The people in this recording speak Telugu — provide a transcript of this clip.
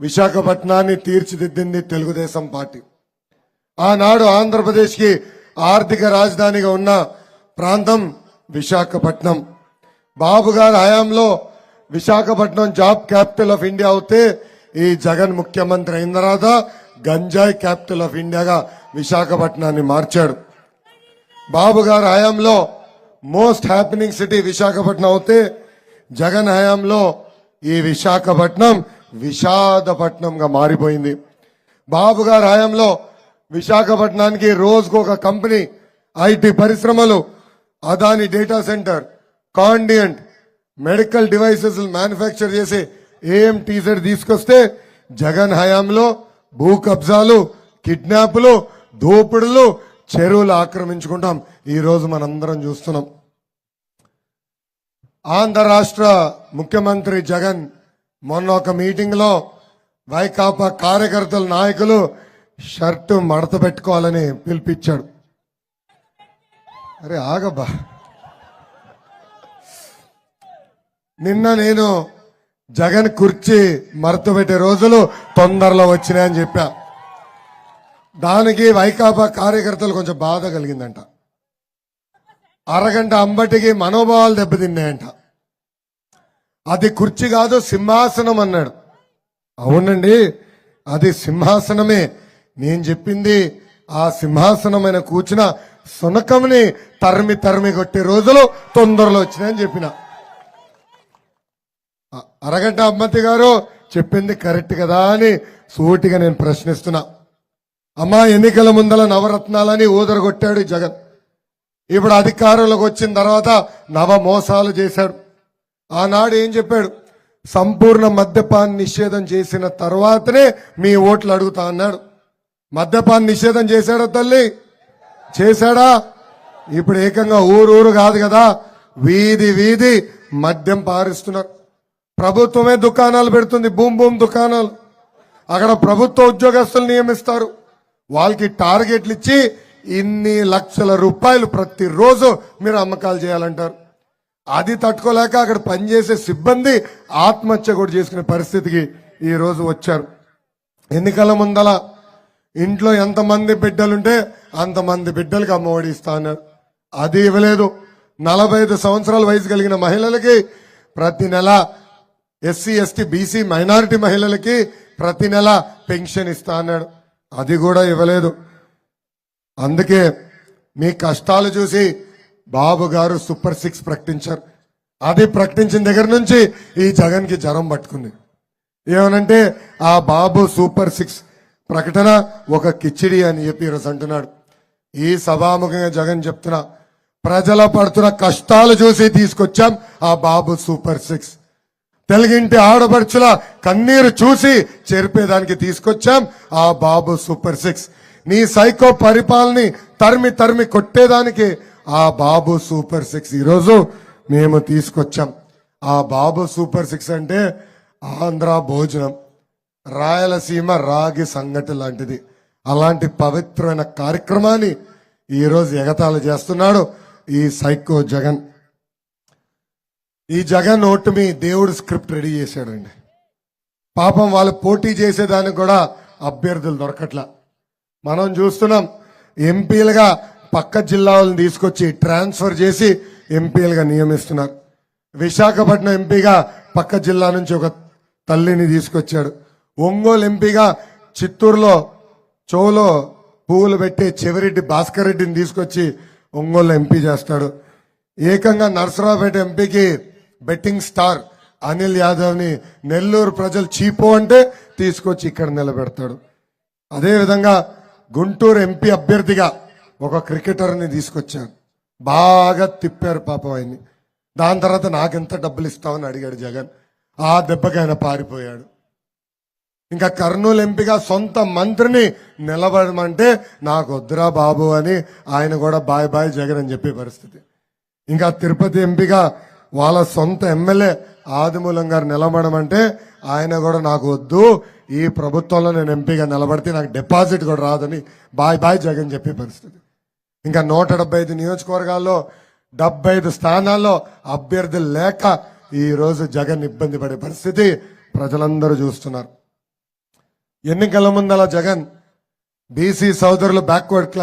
విశాఖపట్నాన్ని తీర్చిదిద్దింది తెలుగుదేశం పార్టీ. ఆనాడు ఆంధ్రప్రదేశ్ కి ఆర్థిక రాజధానిగా ఉన్న ప్రాంతం విశాఖపట్నం. బాబు గారి హయాంలో Visakhapatnam job capital of India అవుతే ఈ జగన్ ముఖ్యమంత్రి అయిన తర్వాత గంజాయి క్యాపిటల్ ఆఫ్ ఇండియాగా విశాఖపట్నాన్ని మార్చాడు. బాబు గారి హయాంలో మోస్ట్ హ్యాపెనింగ్ సిటీ విశాఖపట్నం అవుతే జగన్ హయాంలో ఈ విశాఖపట్నం విషాదపట్నంగా మారిపోయింది. బాబు గారి హయాంలో విశాఖపట్నానికి రోజుకు ఒక కంపెనీ, ఐటీ పరిశ్రమలు, అదాని డేటా సెంటర్, కాండియంట్, మెడికల్ డివైసెస్ మ్యానుఫ్యాక్చర్ చేసే ఏఎంటీజెడ్ తీసుకొస్తే జగన్ హయాంలో భూ కబ్జాలు, కిడ్నాపులు, దోపిడులు, చెరువులు ఆక్రమించుకుంటాం ఈ రోజు మనందరం చూస్తున్నాం. ఆంధ్ర రాష్ట్ర ముఖ్యమంత్రి జగన్ మొన్న ఒక మీటింగ్ లో వైకాపా కార్యకర్తల నాయకులు షర్టు మడత పెట్టుకోవాలని పిలిపించాడు. అరే ఆగబ్బా, నిన్న నేను జగన్ కుర్చీ మడత పెట్టే రోజులు తొందరలో వచ్చినాయని చెప్పా. దానికి వైకాపా కార్యకర్తలు కొంచెం బాధ కలిగిందంట. అరగంట అంబటికి మనోభావాలు దెబ్బతిన్నాయంట. అది కుర్చీ కాదు సింహాసనం అన్నాడు. అవునండి, అది సింహాసనమే. నేను చెప్పింది ఆ సింహాసనమైన కూర్చున్న సునకంని తరిమి తరిమి కొట్టే రోజులు తొందరలో వచ్చినాయని చెప్పిన. అరగంట అమ్మతి గారు చెప్పింది కరెక్ట్ కదా అని సూటిగా నేను ప్రశ్నిస్తున్నా. అమ్మా, ఎన్నికల ముందల నవరత్నాలని ఊదరగొట్టాడు జగన్. ఇప్పుడు అధికారంలోకి వచ్చిన తర్వాత నవ మోసాలు చేశాడు. ఆనాడు ఏం చెప్పాడు? సంపూర్ణ మద్యపాన్ నిషేధం చేసిన తర్వాతనే మీ ఓట్లు అడుగుతా అన్నాడు. మద్యపాన్ నిషేధం చేశాడా తల్లి? చేశాడా? ఇప్పుడు ఏకంగా ఊరు కాదు కదా, వీధి వీధి మద్యం పారిస్తున్నారు. ప్రభుత్వమే దుకాణాలు పెడుతుంది, భూమి దుకాణాలు. అక్కడ ప్రభుత్వ ఉద్యోగస్తులు నియమిస్తారు. వాళ్ళకి టార్గెట్లు ఇచ్చి ఇన్ని లక్షల రూపాయలు ప్రతిరోజు మీరు అమ్మకాలు చేయాలంటారు. అది తట్టుకోలేక అక్కడ పనిచేసే సిబ్బంది ఆత్మహత్య కూడా చేసుకునే పరిస్థితికి ఈ రోజు వచ్చారు. ఎన్నికల ముందల ఇంట్లో ఎంతమంది బిడ్డలుంటే అంతమంది బిడ్డలకి అమ్మఒడి ఇస్తా అన్నారు. అది ఇవ్వలేదు. 45 సంవత్సరాల వయసు కలిగిన మహిళలకి ప్రతి నెల, ఎస్సీ ఎస్టీ బీసీ మైనారిటీ మహిళలకి ప్రతి నెల పెన్షన్ ఇస్తా అన్నాడు. అది కూడా ఇవ్వలేదు. అందుకే మీ కష్టాలు చూసి బాబు గారు సూపర్ 6 ప్రకటించారు. అది ప్రకటించిన దగ్గర నుంచి ఈ జగన్ కి జ్వరం పట్టుకుంది. ఏమనంటే ఆ బాబు సూపర్ 6 ప్రకటన ఒక కిచిడి అని చెప్పి ఈరోజు అంటున్నాడు. ఈ సభాముఖంగా జగన్ చెప్తున్నా, ప్రజల పడుతున్న కష్టాలు చూసి తీసుకొచ్చాం ఆ బాబు సూపర్ 6. తెలుగింటి ఆడపడుచుల కన్నీరు చూసి చెరిపేదానికి తీసుకొచ్చాం ఆ బాబు సూపర్ 6. నీ సైకో పరిపాలనని తరిమి తరిమి కొట్టేదానికి ఆ బాబు సూపర్ 6 ఈరోజు మేము తీసుకొచ్చాం. ఆ బాబు సూపర్ 6 అంటే ఆంధ్ర భోజనం, రాయలసీమ రాగి సంగటి లాంటిది. అలాంటి పవిత్రమైన కార్యక్రమాన్ని ఈరోజు ఎగతాళి చేస్తున్నాడు ఈ సైకో జగన్. ఈ జగన్ ఓటమి దేవుడు స్క్రిప్ట్ రెడీ చేశాడండి. పాపం వాళ్ళు పోటీ చేసేదానికి కూడా అభ్యర్థులు దొరకట్లా. మనం చూస్తున్నాం, ఎంపీలుగా పక్క జిల్లాలను తీసుకొచ్చి ట్రాన్స్ఫర్ చేసి ఎంపీలుగా నియమిస్తున్నారు. విశాఖపట్నం ఎంపీగా పక్క జిల్లా నుంచి ఒక తల్లిని తీసుకొచ్చాడు. ఒంగోలు ఎంపీగా చిత్తూరులో చెవులో పువ్వులు పెట్టే చెవిరెడ్డి భాస్కర్ రెడ్డిని తీసుకొచ్చి ఒంగోలు ఎంపీ చేస్తాడు. ఏకంగా నర్సరావుపేట ఎంపీకి బెట్టింగ్ స్టార్ అనిల్ యాదవ్ ని నెల్లూరు ప్రజలు చీపో అంటే తీసుకొచ్చి ఇక్కడ నిలబెడతాడు. అదేవిధంగా గుంటూరు ఎంపీ అభ్యర్థిగా ఒక క్రికెటర్ని తీసుకొచ్చారు. బాగా తిప్పారు పాపం ఆయన్ని. దాని తర్వాత నాకెంత డబ్బులు ఇస్తామని అడిగాడు జగన్. ఆ దెబ్బకి ఆయన పారిపోయాడు. ఇంకా కర్నూలు ఎంపీగా సొంత మంత్రిని నిలబడమంటే నాకు వద్దురా బాబు అని ఆయన కూడా బాయ్ బాయ్ జగన్ అని చెప్పే పరిస్థితి. ఇంకా తిరుపతి ఎంపీగా వాళ్ళ సొంత ఎమ్మెల్యే ఆదిమూలం గారు నిలబడమంటే ఆయన కూడా నాకు వద్దు, ఈ ప్రభుత్వంలో నేను ఎంపీగా నిలబడితే నాకు డిపాజిట్ కూడా రాదని బాయ్ బాయ్ జగన్ చెప్పే పరిస్థితి. ఇంకా 175 నియోజకవర్గాల్లో 75 స్థానాల్లో అభ్యర్థులు లేక ఈ రోజు జగన్ ఇబ్బంది పడే పరిస్థితి ప్రజలందరూ చూస్తున్నారు. ఎన్నికల ముందల జగన్ బీసీ సోదరులు బ్యాక్వర్డ్ క్లాస్